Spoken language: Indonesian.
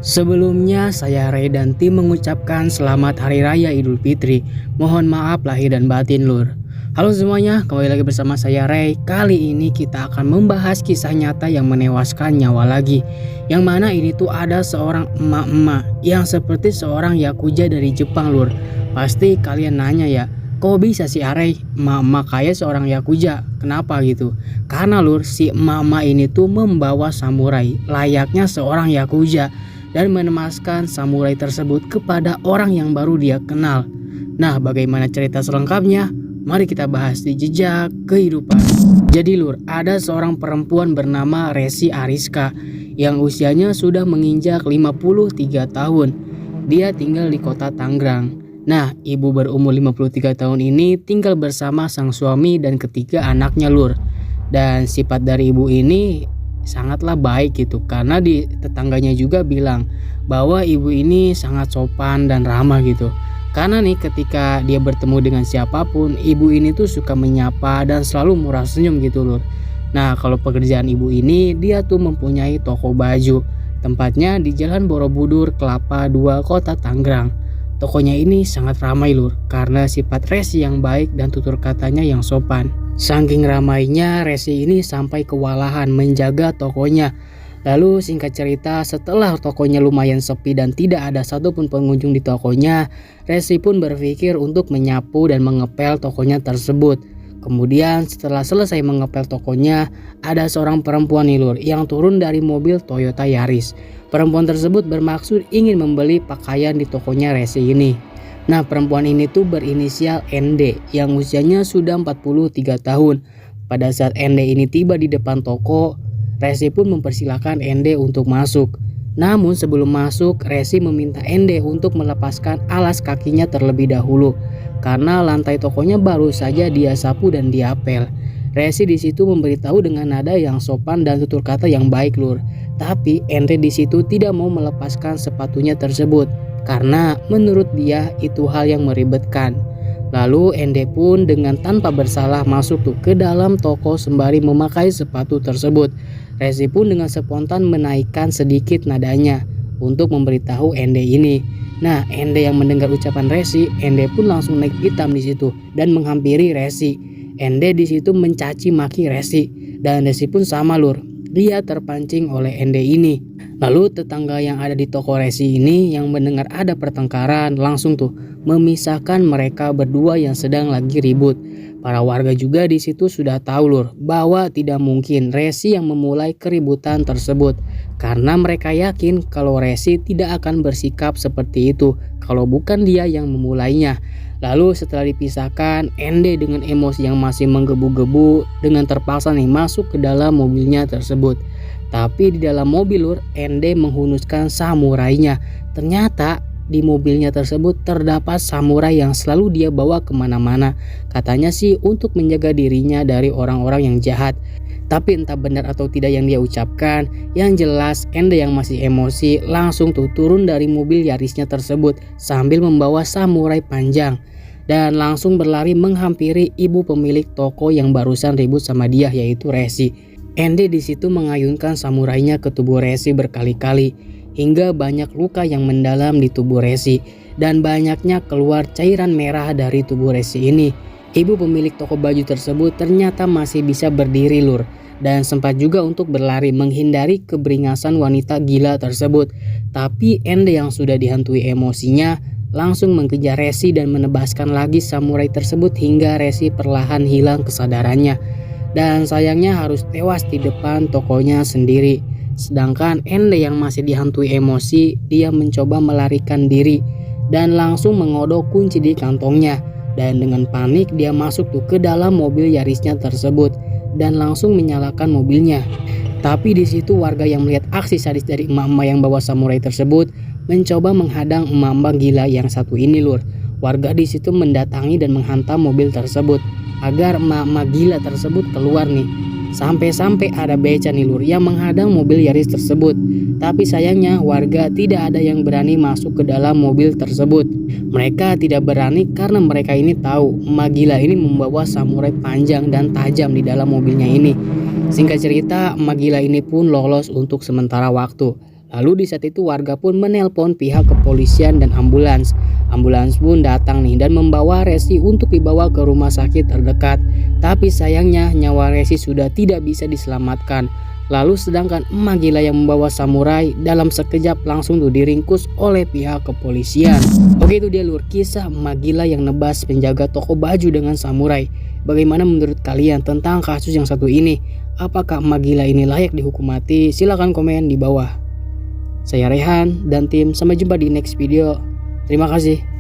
Sebelumnya saya Ray dan tim mengucapkan selamat Hari Raya Idul Fitri. Mohon maaf lahir dan batin lur. Halo semuanya, kembali lagi bersama saya Ray. Kali ini kita akan membahas kisah nyata yang menewaskan nyawa lagi. Yang mana ini tuh ada seorang emak-emak yang seperti seorang yakuza dari Jepang lur. Pasti kalian nanya ya, kok bisa sih Ray emak-emak kayak seorang yakuza? Kenapa gitu? Karena lur, si emak-emak ini tuh membawa samurai layaknya seorang yakuza dan menemaskan samurai tersebut kepada orang yang baru dia kenal. Nah, bagaimana cerita selengkapnya? Mari kita bahas di Jejak Kehidupan. Jadi lur, ada seorang perempuan bernama Resi Ariska yang usianya sudah menginjak 53 tahun. Dia tinggal di kota Tangerang. Nah, ibu berumur 53 tahun ini tinggal bersama sang suami dan ketiga anaknya lur. Dan sifat dari ibu ini sangatlah baik gitu, karena di tetangganya juga bilang bahwa ibu ini sangat sopan dan ramah gitu. Karena nih ketika dia bertemu dengan siapapun, ibu ini tuh suka menyapa dan selalu murah senyum gitu lur. Nah, kalau pekerjaan ibu ini, dia tuh mempunyai toko baju. Tempatnya di Jalan Borobudur, Kelapa 2, Kota Tangerang. Tokonya ini sangat ramai lur, karena sifat Resi yang baik dan tutur katanya yang sopan. Saking ramainya, Resi ini sampai kewalahan menjaga tokonya. Lalu singkat cerita, setelah tokonya lumayan sepi dan tidak ada satupun pengunjung di tokonya, Resi pun berpikir untuk menyapu dan mengepel tokonya tersebut. Kemudian setelah selesai mengepel tokonya, ada seorang perempuan nih lur yang turun dari mobil Toyota Yaris. Perempuan tersebut bermaksud ingin membeli pakaian di tokonya Resi ini. Nah, perempuan ini tuh berinisial ND yang usianya sudah 43 tahun. Pada saat ND ini tiba di depan toko, Resi pun mempersilahkan ND untuk masuk. Namun sebelum masuk, Resi meminta ND untuk melepaskan alas kakinya terlebih dahulu karena lantai tokonya baru saja dia sapu dan diapel. Resi di situ memberitahu dengan nada yang sopan dan tutur kata yang baik lur. Tapi ND di situ tidak mau melepaskan sepatunya tersebut karena menurut dia itu hal yang meribetkan. Lalu ND pun dengan tanpa bersalah masuk tuh ke dalam toko sembari memakai sepatu tersebut. Resi pun dengan spontan menaikkan sedikit nadanya untuk memberitahu ND ini. Nah, ND yang mendengar ucapan Resi, ND pun langsung naik pitam di situ dan menghampiri Resi. ND di situ mencaci maki Resi dan Resi pun sama lur. Dia terpancing oleh ND ini. Lalu tetangga yang ada di toko Resi ini yang mendengar ada pertengkaran langsung tuh memisahkan mereka berdua yang sedang lagi ribut. Para warga juga di situ sudah tahu lur bahwa tidak mungkin Resi yang memulai keributan tersebut karena mereka yakin kalau Resi tidak akan bersikap seperti itu kalau bukan dia yang memulainya. Lalu setelah dipisahkan, ND dengan emosi yang masih menggebu-gebu dengan terpaksa nih masuk ke dalam mobilnya tersebut. Tapi di dalam mobil lur, ND menghunuskan samurainya. Ternyata di mobilnya tersebut terdapat samurai yang selalu dia bawa kemana-mana. Katanya sih untuk menjaga dirinya dari orang-orang yang jahat. Tapi entah benar atau tidak yang dia ucapkan, yang jelas ND yang masih emosi langsung tuh turun dari mobil Yarisnya tersebut sambil membawa samurai panjang. Dan langsung berlari menghampiri ibu pemilik toko yang barusan ribut sama dia, yaitu Resi. ND di situ mengayunkan samurainya ke tubuh Resi berkali-kali hingga banyak luka yang mendalam di tubuh Resi dan banyaknya keluar cairan merah dari tubuh Resi ini. Ibu pemilik toko baju tersebut ternyata masih bisa berdiri lur dan sempat juga untuk berlari menghindari keberingasan wanita gila tersebut. Tapi ND yang sudah dihantui emosinya langsung mengejar Resi dan menebaskan lagi samurai tersebut hingga Resi perlahan hilang kesadarannya. Dan sayangnya harus tewas di depan tokonya sendiri. Sedangkan ND yang masih dihantui emosi, dia mencoba melarikan diri dan langsung mengodok kunci di kantongnya. Dan dengan panik dia masuk tuh ke dalam mobil Yarisnya tersebut dan langsung menyalakan mobilnya. Tapi di situ warga yang melihat aksi sadis dari emak-emak yang bawa samurai tersebut mencoba menghadang emak-emak gila yang satu ini lur. Warga di situ mendatangi dan menghantam mobil tersebut agar emak-emak gila tersebut keluar nih. Sampai-sampai ada beca nih lur yang menghadang mobil Yaris tersebut. Tapi sayangnya warga tidak ada yang berani masuk ke dalam mobil tersebut. Mereka tidak berani karena mereka ini tahu emak gila ini membawa samurai panjang dan tajam di dalam mobilnya ini. Singkat cerita, emak gila ini pun lolos untuk sementara waktu. Lalu di saat itu warga pun menelpon pihak kepolisian dan ambulans. Ambulans pun datang nih dan membawa Resi untuk dibawa ke rumah sakit terdekat. Tapi sayangnya nyawa Resi sudah tidak bisa diselamatkan. Lalu sedangkan emak gila yang membawa samurai dalam sekejap langsung tuh diringkus oleh pihak kepolisian. Oke, itu dia lur, kisah emak gila yang nebas penjaga toko baju dengan samurai. Bagaimana menurut kalian tentang kasus yang satu ini? Apakah emak gila ini layak dihukum mati? Silahkan komen di bawah. Saya Rehan dan tim, sampai jumpa di next video. Terima kasih.